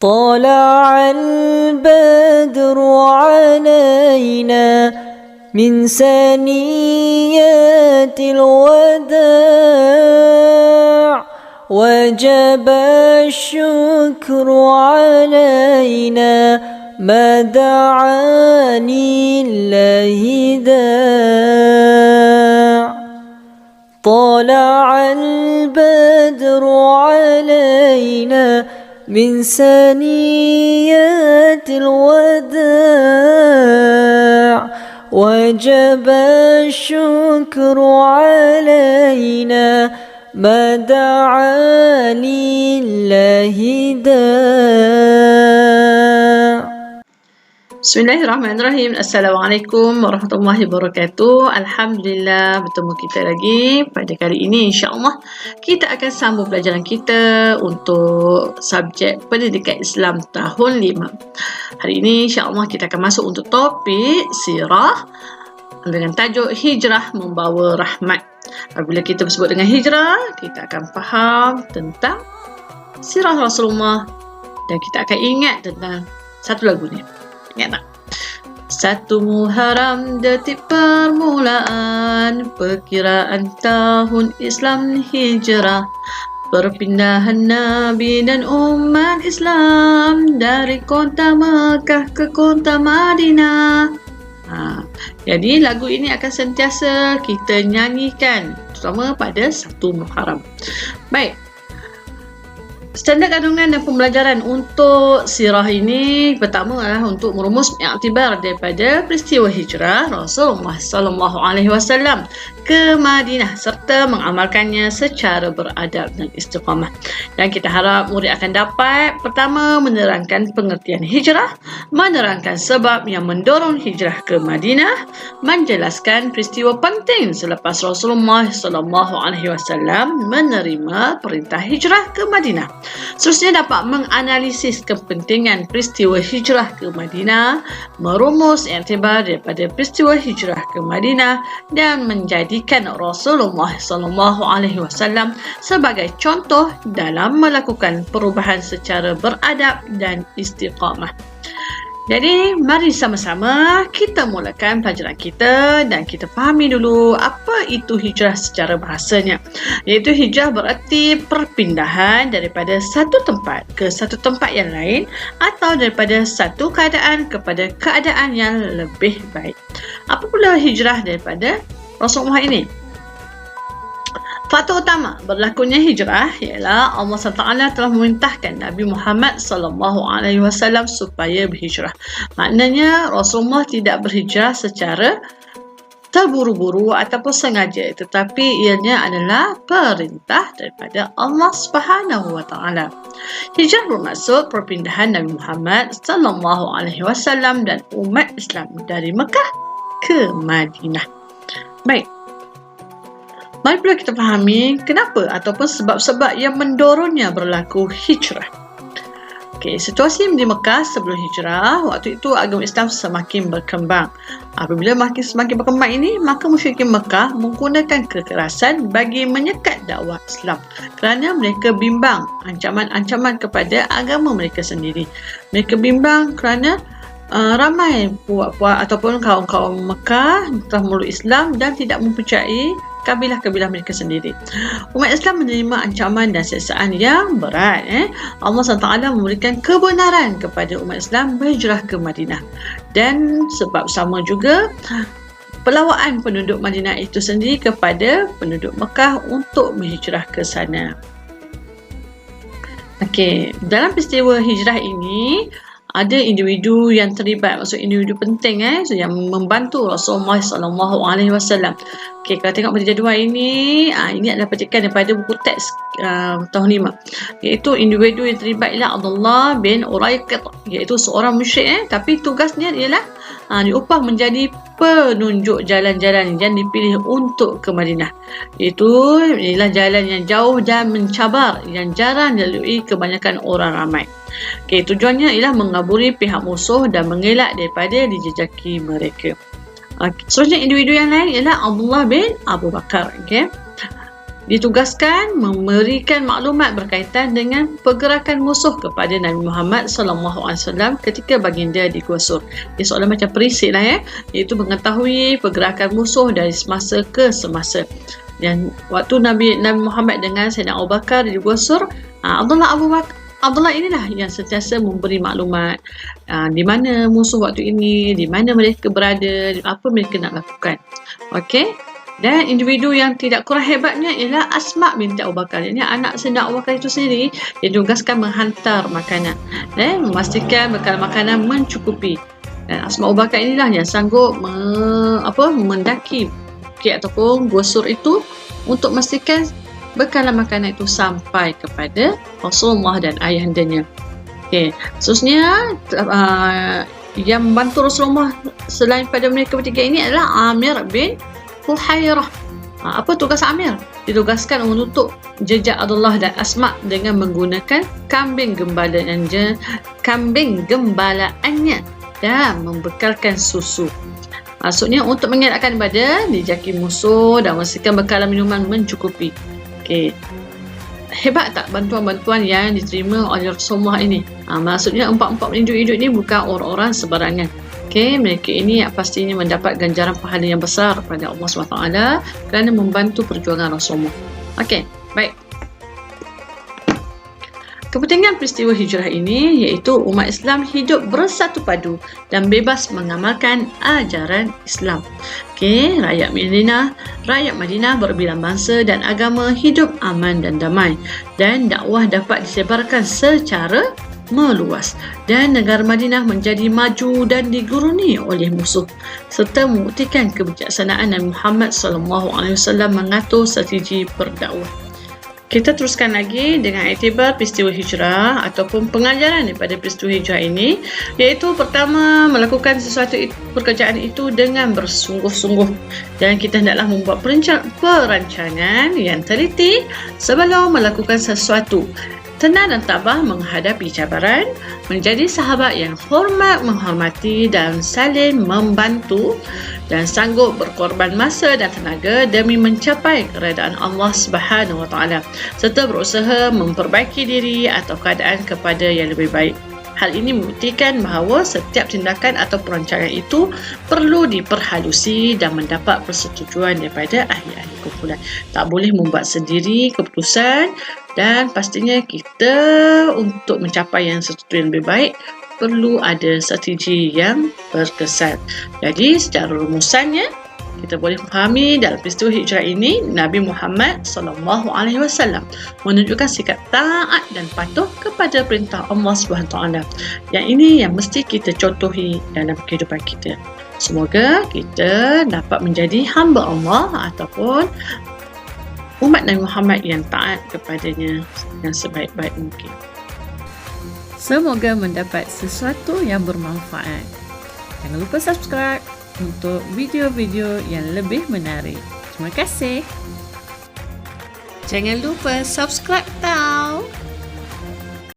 طلع البدر علينا من ثنيات الوداع وجب الشكر علينا ما دعا لله داع طلع البدر علينا من ثنيات الوداع وجب الشكر علينا ما دعا لله داع. Bismillahirrahmanirrahim. Assalamualaikum warahmatullahi wabarakatuh. Alhamdulillah bertemu kita lagi pada kali ini. InsyaAllah kita akan sambung pelajaran kita untuk subjek Pendidikan Islam tahun 5. Hari ini insyaAllah kita akan masuk untuk topik sirah dengan tajuk Hijrah Membawa Rahmat. Apabila kita bersebut dengan hijrah, kita akan faham tentang sirah Rasulullah dan kita akan ingat tentang satu lagu ni. Ingat tak? 1 Muharram detik permulaan perkiraan tahun Islam hijrah, perpindahan Nabi dan umat Islam dari kota Mekah ke kota Madinah. Jadi lagu ini akan sentiasa kita nyanyikan, terutama pada 1 Muharram. Baik. Standard kandungan dan pembelajaran untuk sirah ini pertama adalah untuk merumus iktibar daripada peristiwa hijrah Rasulullah SAW ke Madinah serta mengamalkannya secara beradab dan istiqamah. Dan kita harap murid akan dapat pertama menerangkan pengertian hijrah, menerangkan sebab yang mendorong hijrah ke Madinah, menjelaskan peristiwa penting selepas Rasulullah SAW menerima perintah hijrah ke Madinah. Seterusnya dapat menganalisis kepentingan peristiwa hijrah ke Madinah, merumus iktibar daripada peristiwa hijrah ke Madinah dan menjadikan Rasulullah SAW sebagai contoh dalam melakukan perubahan secara beradab dan istiqamah. Jadi, mari sama-sama kita mulakan pelajaran kita dan kita fahami dulu apa itu hijrah secara bahasanya. Iaitu hijrah bererti perpindahan daripada satu tempat ke satu tempat yang lain atau daripada satu keadaan kepada keadaan yang lebih baik. Apa pula hijrah daripada Rasulullah ini? Faktor utama berlakunya hijrah ialah Allah SWT telah memerintahkan Nabi Muhammad SAW supaya berhijrah. Maknanya Rasulullah tidak berhijrah secara terburu-buru ataupun sengaja, tetapi ianya adalah perintah daripada Allah SWT. Hijrah bermaksud perpindahan Nabi Muhammad SAW dan umat Islam dari Mekah ke Madinah. Baik. Mari pula kita fahami kenapa ataupun sebab-sebab yang mendorongnya berlaku hijrah. Okey, situasi di Mekah sebelum hijrah, waktu itu agama Islam semakin berkembang. Apabila semakin berkembang ini, maka musyrikin Mekah menggunakan kekerasan bagi menyekat dakwah Islam kerana mereka bimbang ancaman-ancaman kepada agama mereka sendiri. Mereka bimbang kerana ramai puak-puak ataupun kaum-kaum Mekah telah memeluk Islam dan tidak mempercayai kabilah-kabilah mereka sendiri. Umat Islam menerima ancaman dan siksaan yang berat. Allah SWT memberikan kebenaran kepada umat Islam berhijrah ke Madinah. Dan sebab sama juga pelawaan penduduk Madinah itu sendiri kepada penduduk Mekah untuk berhijrah ke sana. Okey, dalam peristiwa hijrah ini ada individu yang terlibat, maksud individu penting yang membantu Rasulullah SAW. Okey, kalau tengok pada jadual ini adalah petikan daripada buku teks tahun 5. Iaitu individu yang terlibat ialah Abdullah bin Uraiqit, iaitu seorang musyrik tapi tugasnya ialah diupah menjadi penunjuk jalan-jalan yang dipilih untuk ke Madinah. Itu ialah jalan yang jauh dan mencabar yang jarang dilalui kebanyakan orang ramai. Okay, tujuannya ialah mengaburi pihak musuh dan mengelak daripada dijejaki mereka. Seterusnya individu yang lain ialah Abdullah bin Abu Bakar. Okay. ditugaskan memberikan maklumat berkaitan dengan pergerakan musuh kepada Nabi Muhammad SAW ketika baginda di Gua Sur. Dia soalan macam perisik lah ya, iaitu mengetahui pergerakan musuh dari semasa ke semasa. Dan waktu Nabi Muhammad dengan Sayyidina Abu Bakar di Gua Sur, Abdullah inilah yang sentiasa memberi maklumat di mana musuh waktu ini, di mana mereka berada, apa mereka nak lakukan. Okey. Dan individu yang tidak kurang hebatnya ialah Asma binti Abu Bakar. Ini anak Sayyidina Abu Bakar itu sendiri, dia tugaskan menghantar makanan dan memastikan bekal makanan mencukupi. Dan Asma Abu Bakar inilah yang sanggup mendaki bukit ataupun Gua Sur itu untuk memastikan bekalan makanan itu sampai kepada Rasulullah dan ayahandanya. Okey, khususnya yang membantu Rasulullah selain pada mereka bertiga ini adalah Amir bin Fuhairah. Apa tugas Amir? Ditugaskan menutup jejak Abdullah dan Asma dengan menggunakan kambing gembalaannya dan membekalkan susu. Maksudnya untuk mengelakkan badan dijaki musuh dan memastikan bekalan minuman mencukupi. Okey. Hebat tak bantuan-bantuan yang diterima oleh Rasulullah ini? Maksudnya empat-empat individu ini bukan orang-orang sebarangan. Okey, mereka ini pastinya mendapat ganjaran pahala yang besar pada Allah SWT kerana membantu perjuangan Rasulullah. Okey, baik. Kepentingan peristiwa hijrah ini iaitu umat Islam hidup bersatu padu dan bebas mengamalkan ajaran Islam. Okey, rakyat Madinah berbilang bangsa dan agama hidup aman dan damai, dan dakwah dapat disebarkan secara meluas, dan negara Madinah menjadi maju dan diguruni oleh musuh, serta membuktikan kebijaksanaan Nabi Muhammad SAW mengatur strategi berdakwah. Kita teruskan lagi dengan iktibar peristiwa hijrah ataupun pengajaran daripada peristiwa hijrah ini, iaitu pertama, melakukan sesuatu pekerjaan itu dengan bersungguh-sungguh, dan kita hendaklah membuat perancangan yang teliti sebelum melakukan sesuatu. Tenang dan tabah menghadapi cabaran, menjadi sahabat yang hormat menghormati dan saling membantu, dan sanggup berkorban masa dan tenaga demi mencapai keredaan Allah Subhanahu Wa Taala, serta berusaha memperbaiki diri atau keadaan kepada yang lebih baik. Hal ini membuktikan bahawa setiap tindakan atau perancangan itu perlu diperhalusi dan mendapat persetujuan daripada ahli-ahli kumpulan. Tak boleh membuat sendiri keputusan, dan pastinya kita untuk mencapai yang sesuatu yang lebih baik perlu ada strategi yang berkesan. Jadi secara rumusannya kita boleh fahami dalam peristiwa hijrah ini, Nabi Muhammad SAW menunjukkan sikap taat dan patuh kepada perintah Allah SWT. Yang ini yang mesti kita contohi dalam kehidupan kita. Semoga kita dapat menjadi hamba Allah ataupun umat Nabi Muhammad yang taat kepadanya yang sebaik-baik mungkin. Semoga mendapat sesuatu yang bermanfaat. Jangan lupa subscribe untuk video-video yang lebih menarik. Terima kasih. Jangan lupa subscribe tau.